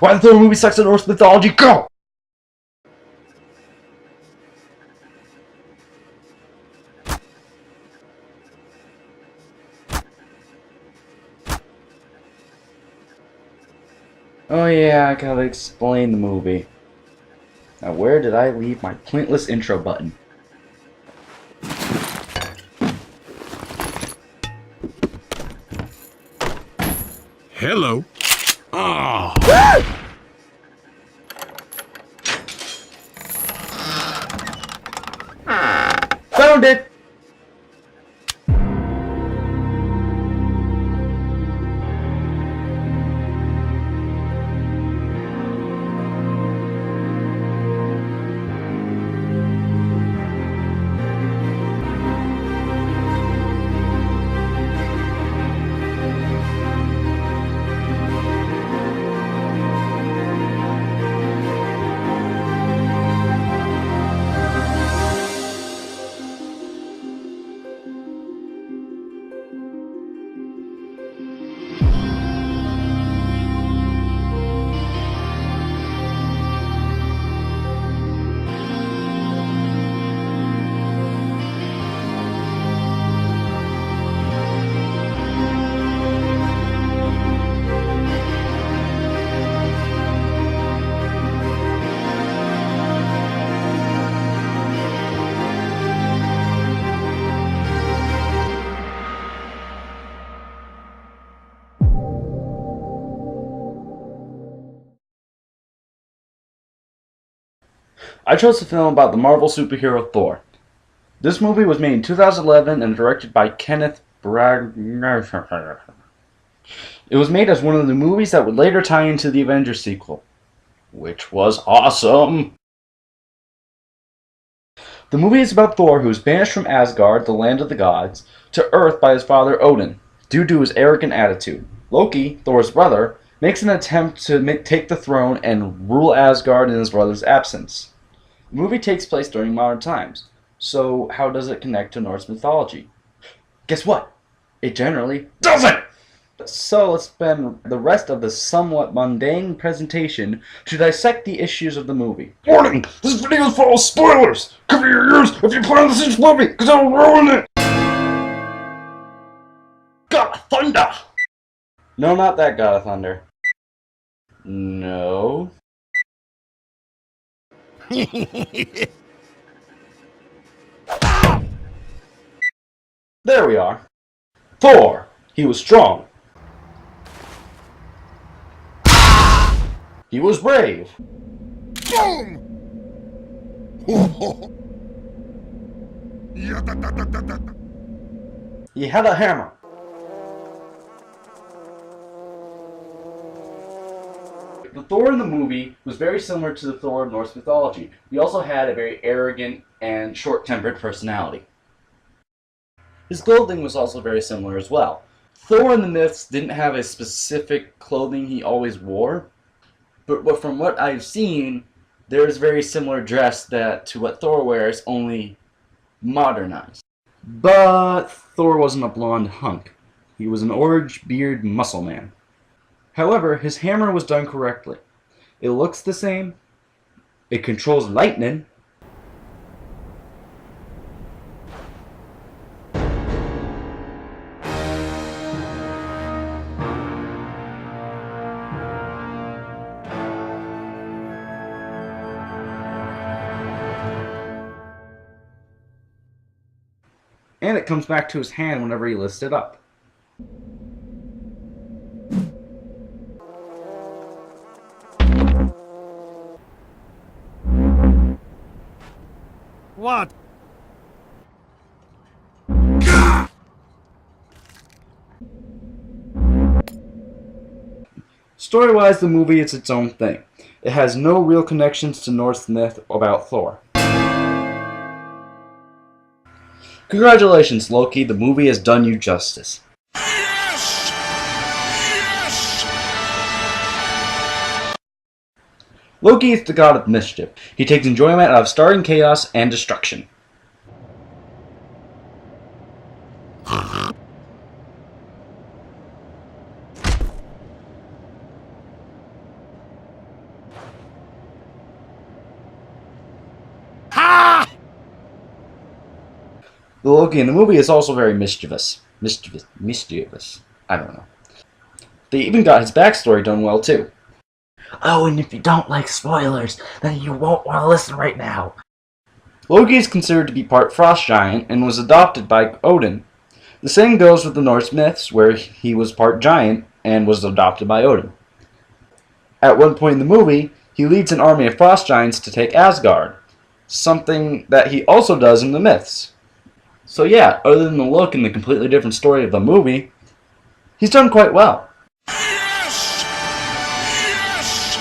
Why the Thor movie sucks at Norse mythology? Go! Oh yeah, I gotta explain the movie. Now where did I leave my pointless intro button? Hello. Ah. Found it! I chose a film about the Marvel superhero Thor. This movie was made in 2011 and directed by Kenneth Branagh. It was made as one of the movies that would later tie into the Avengers sequel, which was awesome. The movie is about Thor, who is banished from Asgard, the land of the gods, to Earth by his father Odin, due to his arrogant attitude. Loki, Thor's brother, makes an attempt to take the throne and rule Asgard in his brother's absence. The movie takes place during modern times, so how does it connect to Norse mythology? Guess what? It generally doesn't! So let's spend the rest of the somewhat mundane presentation to dissect the issues of the movie. Warning! This video is full of spoilers! Cover your ears if you plan to see this movie, because I'll ruin it! God of Thunder! No, not that God of Thunder. No. There we are. Thor. He was strong. He was brave. Boom. He had a hammer. The Thor in the movie was very similar to the Thor of Norse mythology. He also had a very arrogant and short-tempered personality. His clothing was also very similar as well. Thor in the myths didn't have a specific clothing he always wore, but from what I've seen, there is very similar dress to what Thor wears, only modernized. But Thor wasn't a blonde hunk. He was an orange-beard muscle man. However, his hammer was done correctly. It looks the same. It controls lightning. And it comes back to his hand whenever he lifts it up. What? Story-wise, the movie is its own thing. It has no real connections to Norse myth about Thor. Congratulations, Loki, the movie has done you justice. Yes! Yes! Loki is the god of mischief. He takes enjoyment out of starting chaos and destruction. The Loki in the movie is also very mischievous. Mischievous. I don't know. They even got his backstory done well, too. Oh, and if you don't like spoilers, then you won't want to listen right now. Loki is considered to be part frost giant and was adopted by Odin. The same goes with the Norse myths, where he was part giant and was adopted by Odin. At one point in the movie, he leads an army of frost giants to take Asgard, something that he also does in the myths. So yeah, other than the look and the completely different story of the movie, he's done quite well. Yes! Yes!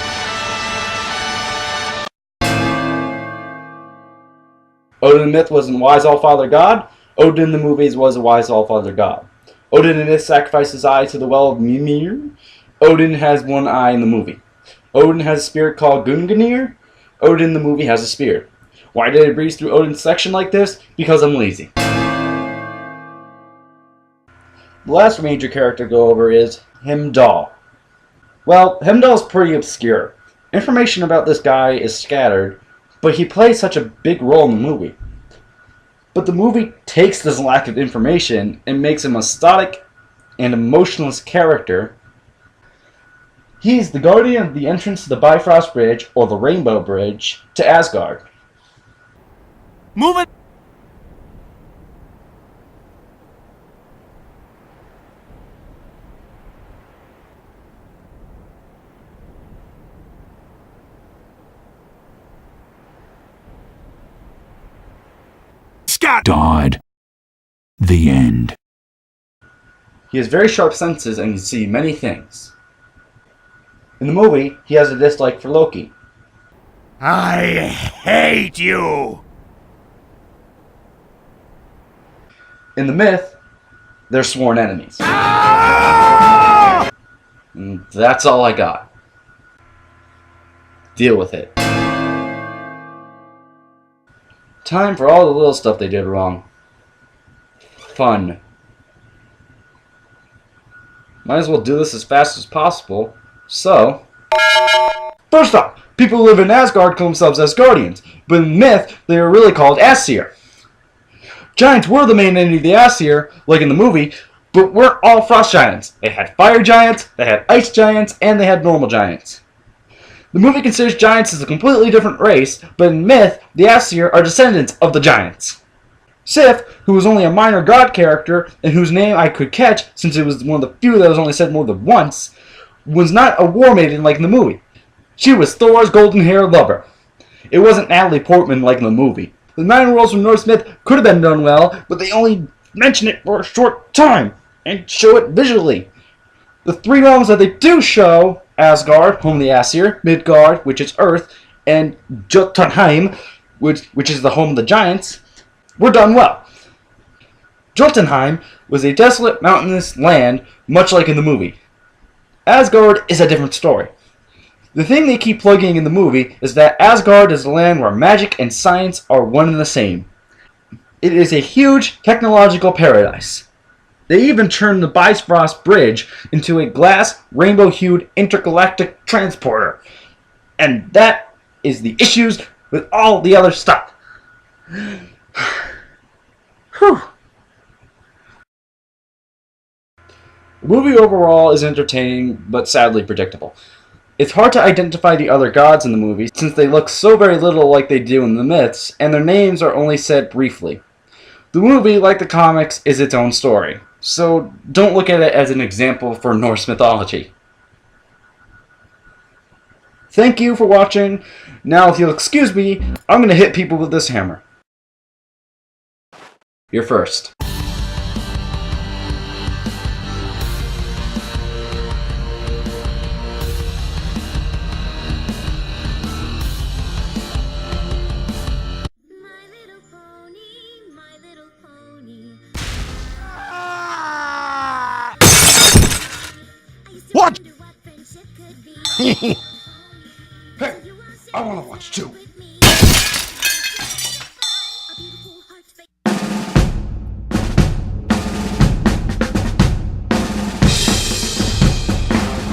Odin in myth was a wise all-father god. Odin in the movies was a wise all-father god. Odin in myth sacrificed his eye to the well of Mimir. Odin has one eye in the movie. Odin has a spirit called Gungnir. Odin in the movie has a spirit. Why did I breeze through Odin's section like this? Because I'm lazy. The last major character to go over is HEIMDALL. Well, HEIMDALL is pretty obscure. Information about this guy is scattered, but he plays such a big role in the movie. But the movie takes this lack of information and makes him a static and emotionless character. He's the guardian of the entrance to the Bifrost Bridge, or the Rainbow Bridge, to Asgard. Move it! Scott died. The end. He has very sharp senses and can see many things. In the movie, he has a dislike for Loki. I hate you! In the myth, they're sworn enemies. And that's all I got. Deal with it. Time for all the little stuff they did wrong. Fun. Might as well do this as fast as possible. So, first off, people who live in Asgard call themselves Asgardians, but in myth, they are really called Aesir. Giants were the main enemy of the Aesir, like in the movie, but weren't all frost giants. They had fire giants, they had ice giants, and they had normal giants. The movie considers giants as a completely different race, but in myth, the Aesir are descendants of the giants. Sif, who was only a minor god character, and whose name I could catch since it was one of the few that was only said more than once, was not a war maiden like in the movie. She was Thor's golden-haired lover. It wasn't Natalie Portman like in the movie. The 9 worlds from Norse myth could have been done well, but they only mention it for a short time, and show it visually. The 3 realms that they do show, Asgard, home of the Aesir, Midgard, which is Earth, and Jotunheim, which is the home of the giants, were done well. Jotunheim was a desolate mountainous land, much like in the movie. Asgard is a different story. The thing they keep plugging in the movie is that Asgard is a land where magic and science are one and the same. It is a huge technological paradise. They even turned the Bifrost Bridge into a glass, rainbow-hued intergalactic transporter. And that is the issues with all the other stuff. Whew. The movie overall is entertaining, but sadly predictable. It's hard to identify the other gods in the movie, since they look so very little like they do in the myths, and their names are only said briefly. The movie, like the comics, is its own story, so don't look at it as an example for Norse mythology. Thank you for watching. Now, if you'll excuse me, I'm going to hit people with this hammer. You're first. What? Hey, I want to watch too.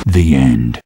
The end.